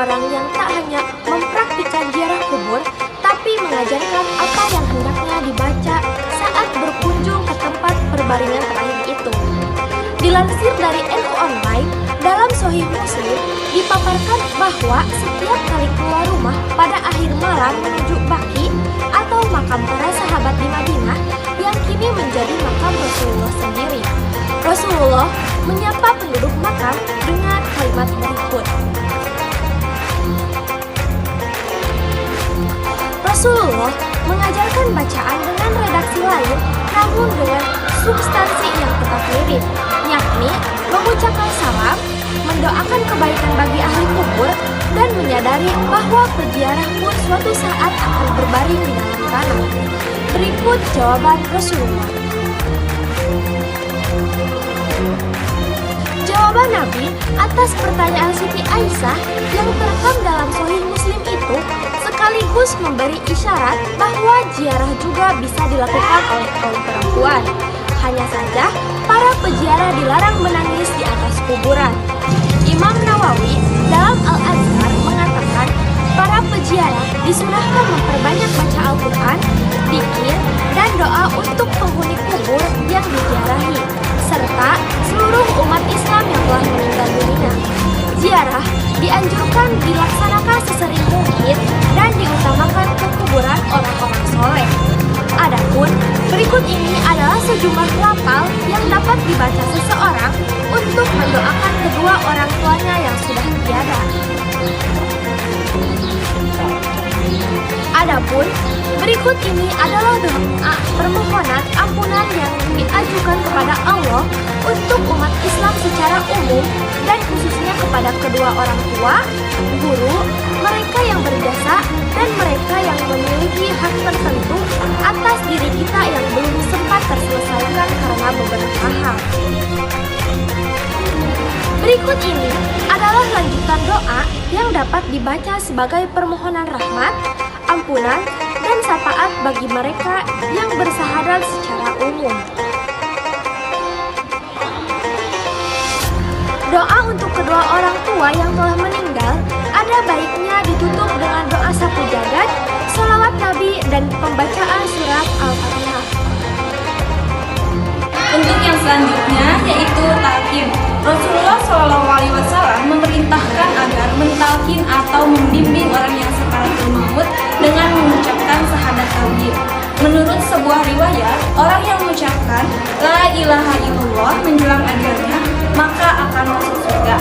orang yang tak hanya mempraktikkan ziarah kubur, tapi mengajarkan apa yang hendaknya dibaca saat berkunjung ke tempat perbaringan terakhir itu. Dilansir dari NU Online, dalam Sahih Muslim dipaparkan bahwa setiap kali keluar rumah pada akhir malam menuju Baqi atau makam para sahabat di Madinah yang kini menjadi makam Rasulullah sendiri, Rasulullah menyapa penduduk makam dengan kalimat berikut. Rasulullah mengajarkan bacaan dengan redaksi lain namun dengan substansi yang tetap mirip, yakni mengucapkan salam, mendoakan kebaikan bagi ahli kubur, dan menyadari bahwa peziarah pun suatu saat akan berbaring di dalam tanah. Berikut jawaban Rasulullah. Jawaban Nabi atas pertanyaan Siti Aisyah yang terekam dalam Sahih Muslim itu sekaligus memberi isyarat bahwa ziarah juga bisa dilakukan oleh kaum perempuan. Hanya saja, para peziarah dilarang menangis di atas kuburan. Imam Nawawi dalam Al-Azhar mengatakan, para peziarah disunahkan memperbanyak baca Al-Quran, dzikir, dan doa untuk penghuni kubur yang diziarahi, serta seluruh umat Islam yang telah meninggal dunia. Ziarah dianjurkan dilaksanakan sesering mungkin dan diutamakan ke kuburan orang-orang soleh. Adapun berikut ini adalah sejumlah lafal yang dapat dibaca seseorang untuk mendoakan kedua orang tuanya yang sudah tiada. Adapun berikut ini adalah doa permohonan ampunan yang diajukan kepada Allah untuk umat Islam secara umum dan khususnya kepada kedua orang tua, guru, mereka yang berjasa, dan mereka yang memiliki hak tertentu atas diri kita yang belum sempat terselesaikan karena beberapa hal. Berikut ini adalah lanjutan doa yang dapat dibaca sebagai permohonan rahmat, ampunan, dan syafaat bagi mereka yang bersahadat secara umum. Doa untuk kedua orang tua yang telah meninggal ada baiknya ditutup dengan doa sapu jagat, sholawat Nabi, dan pembacaan surat Al-Fatihah. Untuk yang selanjutnya yaitu talqin. Rasulullah SAW memerintahkan agar mentalkin atau membimbing orang yang sakaratul maut dengan mengucapkan syahadat tauhid. Menurut sebuah riwayat, orang yang mengucapkan la ilaha illallah menjelang ajalnya maka akan masuk surga.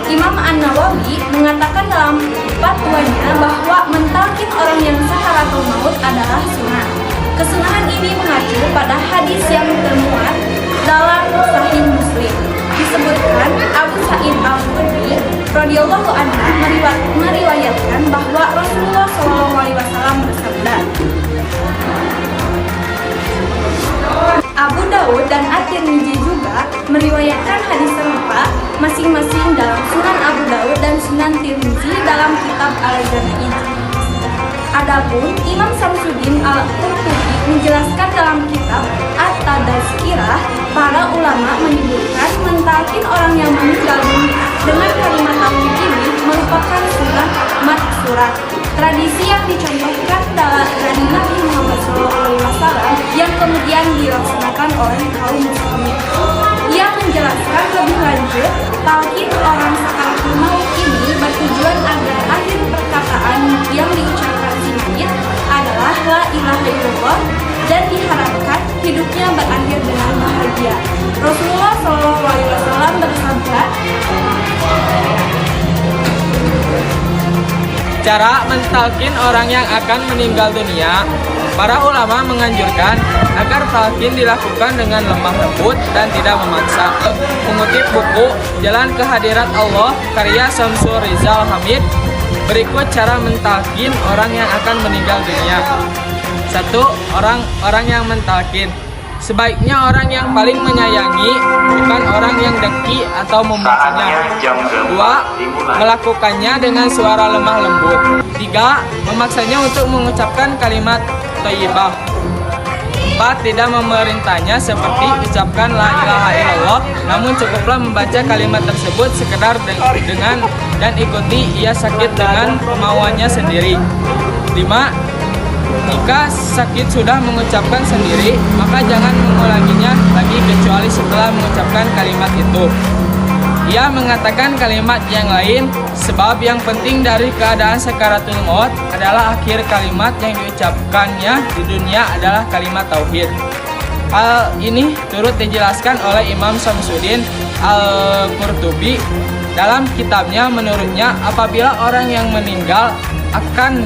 Imam An-Nawawi mengatakan dalam fatwanya bahwa mentalkin orang yang sakaratul maut adalah sunnah. Kesunahan ini mengacu pada hadis yang termuat dalam Sahih Muslim. Disebutkan Abu Sa'id Al-Khudri radhiyallahu anhu meriwayatkan bahwa Rasulullah SAW bersabda, Abu Daud dan At-Tirmidzi juga meriwayatkan hadis serupa masing-masing dalam Sunan Abu Daud dan Sunan Tirmidzi dalam kitab Al-Jami'. Adapun Imam Samsuddin Al-Qurtubi menjelaskan dalam kitab At-Tadazkirah, para ulama menyebutkan mentalkin orang yang meninggal dunia dengan kalimat tauhid ini merupakan sunnah maksurah, tradisi yang dicontohkan dari Nabi Muhammad SAW yang kemudian dilaksanakan oleh kaum muslimin. Ia menjelaskan lebih lanjut, talqin orang sakaratul maut ini bertujuan agar akhir perkataan yang diucapkan si mayit adalah la ilaha illallah dan diharapkan hidupnya berakhir dengan bahagia. Rasulullah SAW bersabda, cara mentalkin orang yang akan meninggal dunia, para ulama menganjurkan agar talqin dilakukan dengan lemah lembut dan tidak memaksa. Mengutip buku Jalan ke Hadirat Allah karya Syamsul Rizal Hamid, berikut cara mentalqin orang yang akan meninggal dunia. 1. Orang yang mentalqin. Sebaiknya orang yang paling menyayangi, bukan orang yang dengki atau memaksanya. 2. Melakukannya dengan suara lemah lembut. 3. Memaksanya untuk mengucapkan kalimat thayyibah. tempat tidak memerintahnya seperti ucapkan la ilaha illallah, namun cukuplah membaca kalimat tersebut sekedar dengan dan ikuti ia sakit dengan kemauannya sendiri. 5. Jika sakit sudah mengucapkan sendiri, maka jangan mengulanginya lagi kecuali setelah mengucapkan kalimat itu. Ia mengatakan kalimat yang lain, sebab yang penting dari keadaan sakaratul maut adalah akhir kalimat yang diucapkannya di dunia adalah kalimat tauhid. Hal ini turut dijelaskan oleh Imam Syamsuddin Al-Qurtubi dalam kitabnya. Menurutnya, apabila orang yang meninggal akan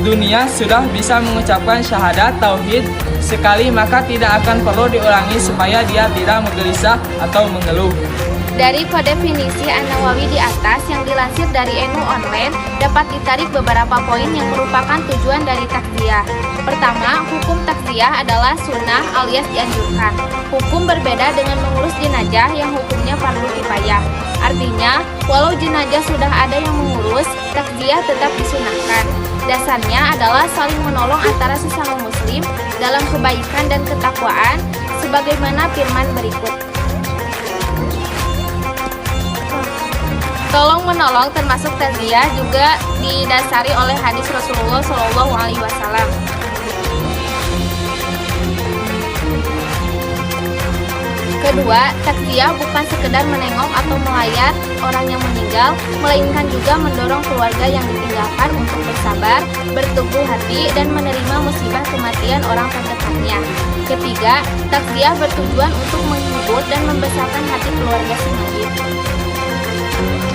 dunia sudah bisa mengucapkan syahadat tauhid sekali, maka tidak akan perlu diulangi supaya dia tidak menggelisah atau mengeluh. Dari definisi An-Nawawi di atas yang dilansir dari NU Online, dapat ditarik beberapa poin yang merupakan tujuan dari takziah. Pertama, hukum takziah adalah sunnah alias dianjurkan. Hukum berbeda dengan mengurus jenazah yang hukumnya fardu kifayah. Artinya, walau jenazah sudah ada yang mengurus, takziah tetap disunahkan. Dasarnya adalah saling menolong antara sesama muslim dalam kebaikan dan ketakwaan, sebagaimana firman berikut. Tolong menolong termasuk takziah juga didasari oleh hadis Rasulullah SAW. Kedua, takziah bukan sekedar menengok atau melayat orang yang meninggal, melainkan juga mendorong keluarga yang ditinggalkan untuk bersabar, berteguh hati, dan menerima musibah kematian orang terdekatnya. Ketiga, takziah bertujuan untuk menghibur dan membesarkan hati keluarga si mayit.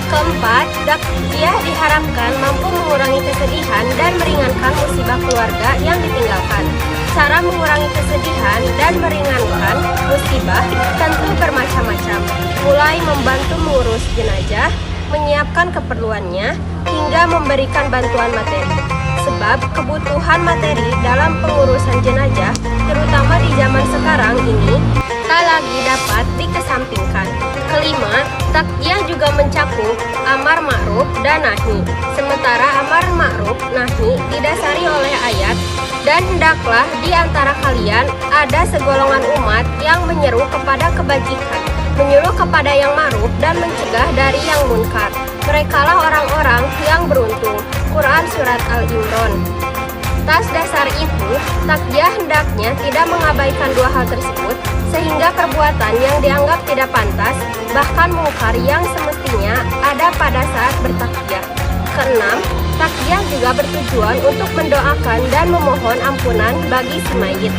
Keempat, takziah diharapkan mampu mengurangi kesedihan dan meringankan musibah keluarga yang ditinggalkan. Cara mengurangi kesedihan dan meringankan musibah tentu bermacam-macam, mulai membantu mengurus jenazah, menyiapkan keperluannya, hingga memberikan bantuan materi. Sebab kebutuhan materi dalam pengurusan jenazah, terutama di zaman sekarang ini, tak lagi dapat dikesampingkan. Kelima, takziah juga mencakup amar ma'ruf dan nahi. Sementara amar ma'ruf nahi didasari oleh ayat, dan hendaklah di antara kalian ada segolongan umat yang menyeru kepada kebajikan, menyuruh kepada yang ma'ruf dan mencegah dari yang munkar. Merekalah orang-orang yang beruntung. Quran Surat Al-Imran. Atas dasar itu, takziah hendaknya tidak mengabaikan dua hal tersebut, sehingga perbuatan yang dianggap tidak pantas, bahkan mungkar yang semestinya ada pada saat bertakziah. Keenam, takziah juga bertujuan untuk mendoakan dan memohon ampunan bagi si mayit.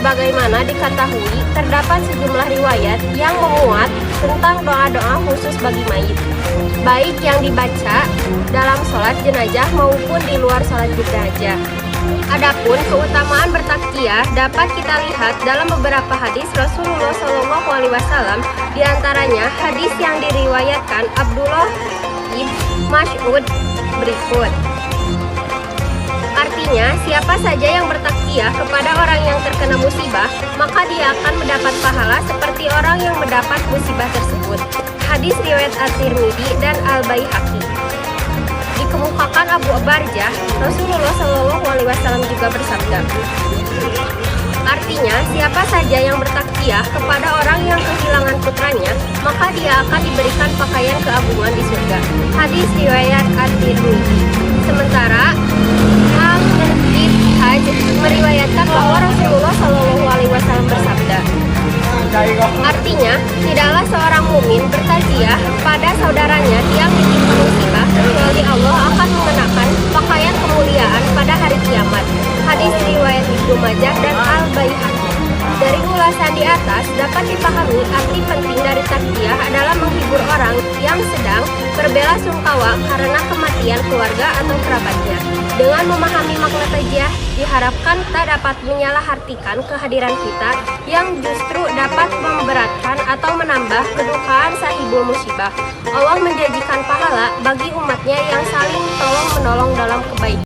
Sebagaimana diketahui, terdapat sejumlah riwayat yang memuat tentang doa-doa khusus bagi mayit, baik yang dibaca dalam sholat jenazah maupun di luar sholat jenazah. Adapun keutamaan bertakziah dapat kita lihat dalam beberapa hadis Rasulullah SAW, diantaranya hadis yang diriwayatkan Abdullah bin Mas'ud berikut. Artinya, siapa saja yang bertakziah kepada orang yang terkena musibah, maka dia akan mendapat pahala seperti orang yang mendapat musibah tersebut. Hadis riwayat At-Tirmidzi dan Al-Baihaqi. Dikemukakan Abu Barjah, Rasulullah SAW juga bersabda, artinya, siapa saja yang bertakziah kepada orang yang kehilangan putranya, maka dia akan diberikan pakaian keagungan di surga. Hadis riwayat At-Tirmidzi. Sementara Al-Ibn Haj meriwayatkan bahwa Rasulullah SAW bersabda, artinya, tidaklah seorang mukmin bertakziah pada saudaranya yang ditimpa musibah, kecuali Allah akan mengenakan pakaian kemuliaan pada hari kiamat. Hadis riwayat Ibnu Majah dan Al-Baihaqi. Dari ulasan di atas dapat dipahami arti penting dari takziah adalah menghibur orang yang sedang berbelasungkawa karena kematian keluarga atau kerabatnya. Dengan memahami makna takziah, diharapkan tak dapat menyalahartikan kehadiran kita yang justru dapat memberatkan atau menambah kedukaan sahibul musibah. Allah menjanjikan pahala bagi umatnya yang saling tolong-menolong dalam kebaikan.